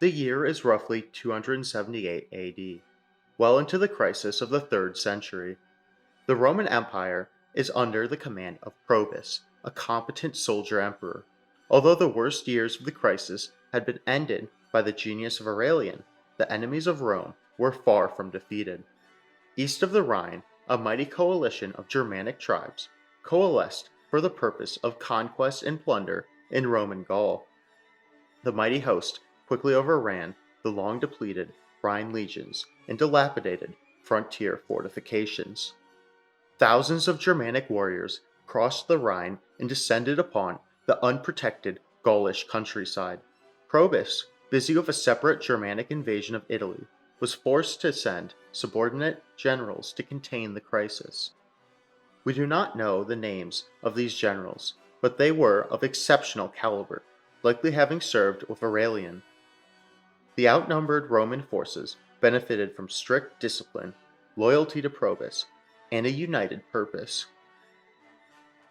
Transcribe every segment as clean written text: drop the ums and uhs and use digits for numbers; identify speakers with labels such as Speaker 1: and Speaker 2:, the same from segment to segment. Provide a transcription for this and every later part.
Speaker 1: The year is roughly 278 AD, well into the crisis of the 3rd century. The Roman Empire is under the command of Probus, a competent soldier emperor. Although the worst years of the crisis had been ended by the genius of Aurelian, the enemies of Rome were far from defeated. East of the Rhine, a mighty coalition of Germanic tribes coalesced for the purpose of conquest and plunder in Roman Gaul. The mighty host quickly overran the long depleted Rhine legions and dilapidated frontier fortifications. Thousands of Germanic warriors crossed the Rhine and descended upon the unprotected Gaulish countryside. Probus, busy with a separate Germanic invasion of Italy, was forced to send subordinate generals to contain the crisis. We do not know the names of these generals, but they were of exceptional caliber, likely having served with Aurelian. The outnumbered Roman forces benefited from strict discipline, loyalty to Probus, and a united purpose.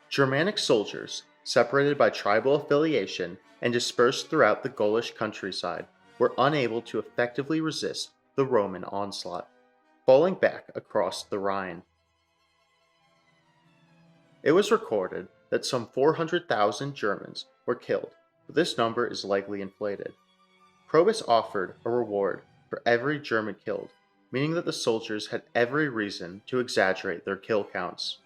Speaker 1: Germanic soldiers, separated by tribal affiliation and dispersed throughout the Gaulish countryside, were unable to effectively resist the Roman onslaught, falling back across the Rhine. It was recorded that some 400,000 Germans were killed, but this number is likely inflated. Probus offered a reward for every German killed, meaning that the soldiers had every reason to exaggerate their kill counts.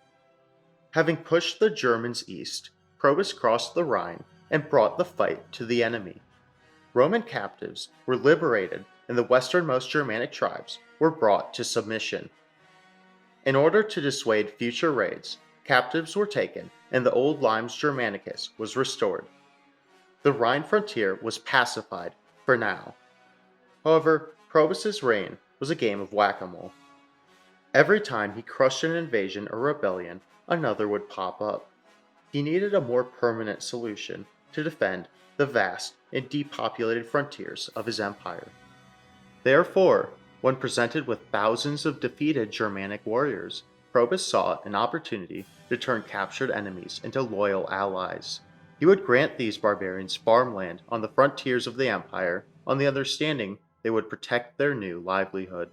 Speaker 1: Having pushed the Germans east, Probus crossed the Rhine and brought the fight to the enemy. Roman captives were liberated and the westernmost Germanic tribes were brought to submission. In order to dissuade future raids, captives were taken and the old Limes Germanicus was restored. The Rhine frontier was pacified for now. However, Probus's reign was a game of whack-a-mole. Every time he crushed an invasion or rebellion, another would pop up. He needed a more permanent solution to defend the vast and depopulated frontiers of his empire. Therefore, when presented with thousands of defeated Germanic warriors, Probus saw an opportunity to turn captured enemies into loyal allies. He would grant these barbarians farmland on the frontiers of the empire on the understanding they would protect their new livelihood.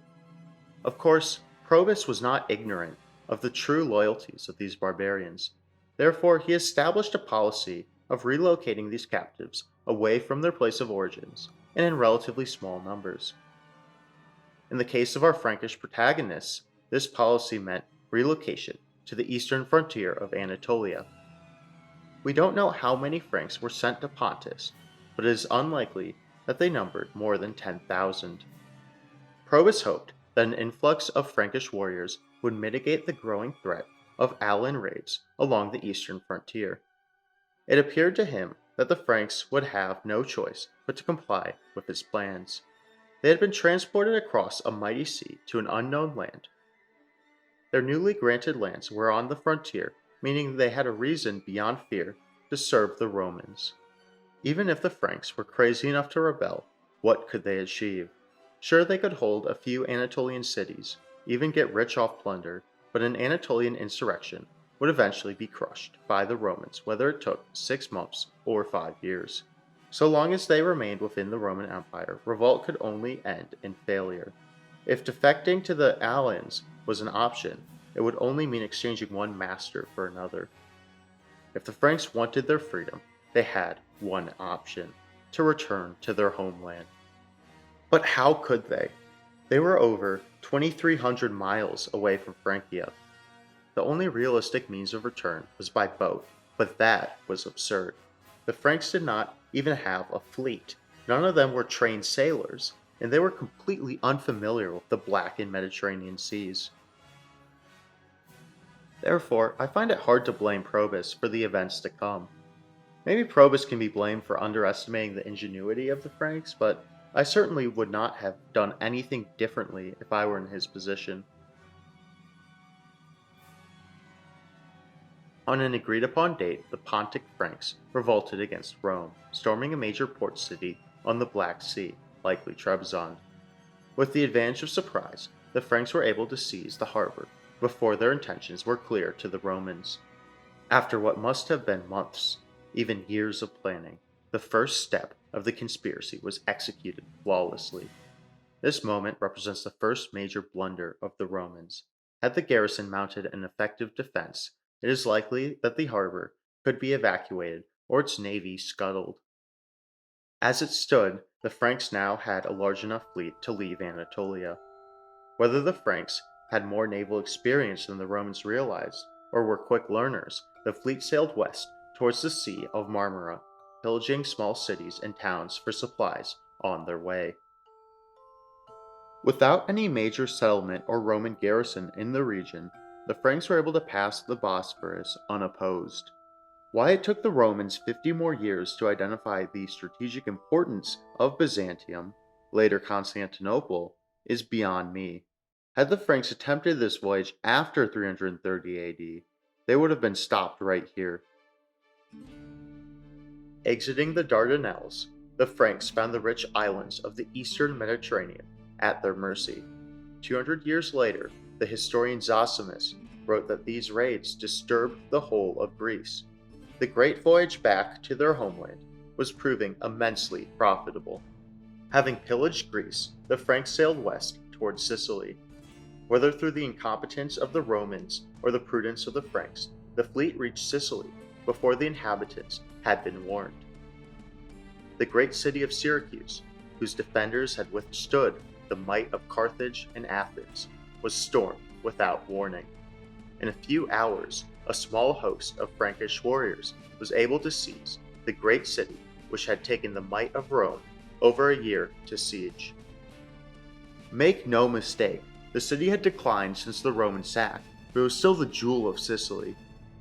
Speaker 1: Of course, Probus was not ignorant of the true loyalties of these barbarians. Therefore, he established a policy of relocating these captives away from their place of origins and in relatively small numbers. In the case of our Frankish protagonists, this policy meant relocation to the eastern frontier of Anatolia. We don't know how many Franks were sent to Pontus, but it is unlikely that they numbered more than 10,000. Probus hoped that an influx of Frankish warriors would mitigate the growing threat of Allan raids along the eastern frontier. It appeared to him that the Franks would have no choice but to comply with his plans. They had been transported across a mighty sea to an unknown land. Their newly granted lands were on the frontier, meaning they had a reason beyond fear to serve the Romans. Even if the Franks were crazy enough to rebel, what could they achieve? Sure, they could hold a few Anatolian cities, even get rich off plunder, but an Anatolian insurrection would eventually be crushed by the Romans, whether it took 6 months or 5 years. So long as they remained within the Roman Empire, revolt could only end in failure. If defecting to the Alans was an option, it would only mean exchanging one master for another. If the Franks wanted their freedom, they had one option: to return to their homeland. But how could they? They were over 2,300 miles away from Francia. The only realistic means of return was by boat, but that was absurd. The Franks did not even have a fleet. None of them were trained sailors, and they were completely unfamiliar with the Black and Mediterranean seas. Therefore, I find it hard to blame Probus for the events to come. Maybe Probus can be blamed for underestimating the ingenuity of the Franks, but I certainly would not have done anything differently if I were in his position. On an agreed-upon date, the Pontic Franks revolted against Rome, storming a major port city on the Black Sea, likely Trebizond. With the advantage of surprise, the Franks were able to seize the harbor before their intentions were clear to the Romans. After what must have been months, even years of planning, the first step of the conspiracy was executed flawlessly. This moment represents the first major blunder of the Romans. Had the garrison mounted an effective defense, it is likely that the harbor could be evacuated or its navy scuttled. As it stood, the Franks now had a large enough fleet to leave Anatolia. Whether the Franks had more naval experience than the Romans realized, or were quick learners, the fleet sailed west towards the Sea of Marmara, pillaging small cities and towns for supplies on their way. Without any major settlement or Roman garrison in the region, the Franks were able to pass the Bosphorus unopposed. Why it took the Romans 50 more years to identify the strategic importance of Byzantium, later Constantinople, is beyond me. Had the Franks attempted this voyage after 330 AD, they would have been stopped right here. Exiting the Dardanelles, the Franks found the rich islands of the eastern Mediterranean at their mercy. 200 years later, the historian Zosimus wrote that these raids disturbed the whole of Greece. The great voyage back to their homeland was proving immensely profitable. Having pillaged Greece, the Franks sailed west towards Sicily. Whether through the incompetence of the Romans or the prudence of the Franks, the fleet reached Sicily before the inhabitants had been warned. The great city of Syracuse, whose defenders had withstood the might of Carthage and Athens, was stormed without warning. In a few hours, a small host of Frankish warriors was able to seize the great city which had taken the might of Rome over a year to siege. Make no mistake, the city had declined since the Roman sack, but it was still the jewel of Sicily.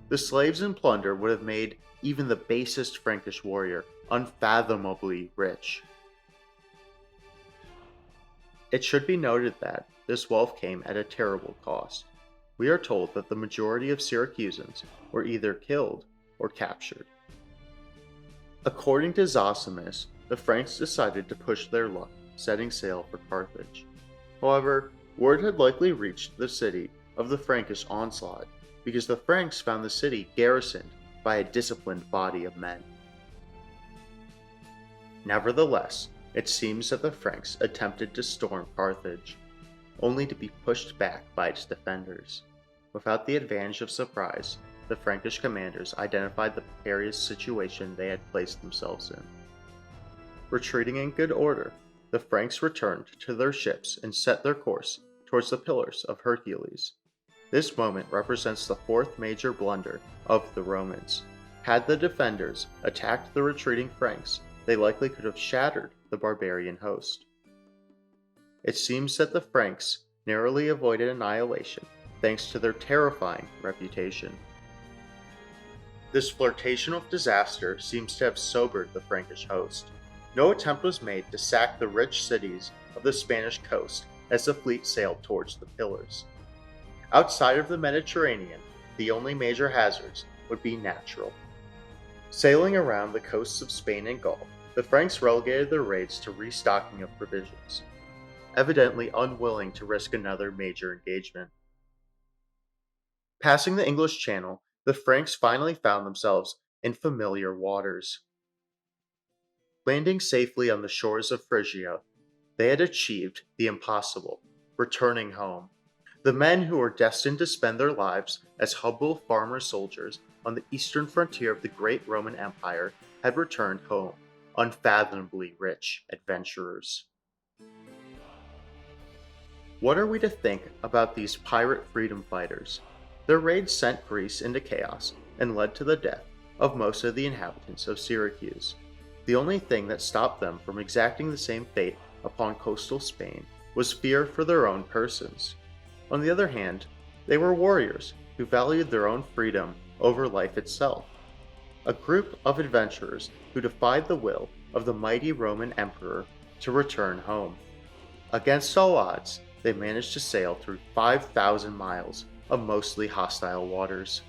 Speaker 1: The slaves and plunder would have made even the basest Frankish warrior unfathomably rich. It should be noted that this wealth came at a terrible cost. We are told that the majority of Syracusans were either killed or captured. According to Zosimus, the Franks decided to push their luck, setting sail for Carthage. However, word had likely reached the city of the Frankish onslaught, because the Franks found the city garrisoned by a disciplined body of men. Nevertheless, it seems that the Franks attempted to storm Carthage, only to be pushed back by its defenders. Without the advantage of surprise, the Frankish commanders identified the precarious situation they had placed themselves in. Retreating in good order, the Franks returned to their ships and set their course towards the Pillars of Hercules. This moment represents the fourth major blunder of the Romans. Had the defenders attacked the retreating Franks, they likely could have shattered the barbarian host. It seems that the Franks narrowly avoided annihilation thanks to their terrifying reputation. This flirtation with disaster seems to have sobered the Frankish host. No attempt was made to sack the rich cities of the Spanish coast as the fleet sailed towards the Pillars. Outside of the Mediterranean, the only major hazards would be natural. Sailing around the coasts of Spain and Gaul, the Franks relegated their raids to restocking of provisions, evidently unwilling to risk another major engagement. Passing the English Channel, the Franks finally found themselves in familiar waters. Landing safely on the shores of Phrygia, they had achieved the impossible, returning home. The men who were destined to spend their lives as humble farmer soldiers on the eastern frontier of the great Roman Empire had returned home, unfathomably rich adventurers. What are we to think about these pirate freedom fighters? Their raids sent Greece into chaos and led to the death of most of the inhabitants of Syracuse. The only thing that stopped them from exacting the same fate upon coastal Spain was fear for their own persons. On the other hand, they were warriors who valued their own freedom over life itself. A group of adventurers who defied the will of the mighty Roman emperor to return home. Against all odds, they managed to sail through 5,000 miles of mostly hostile waters.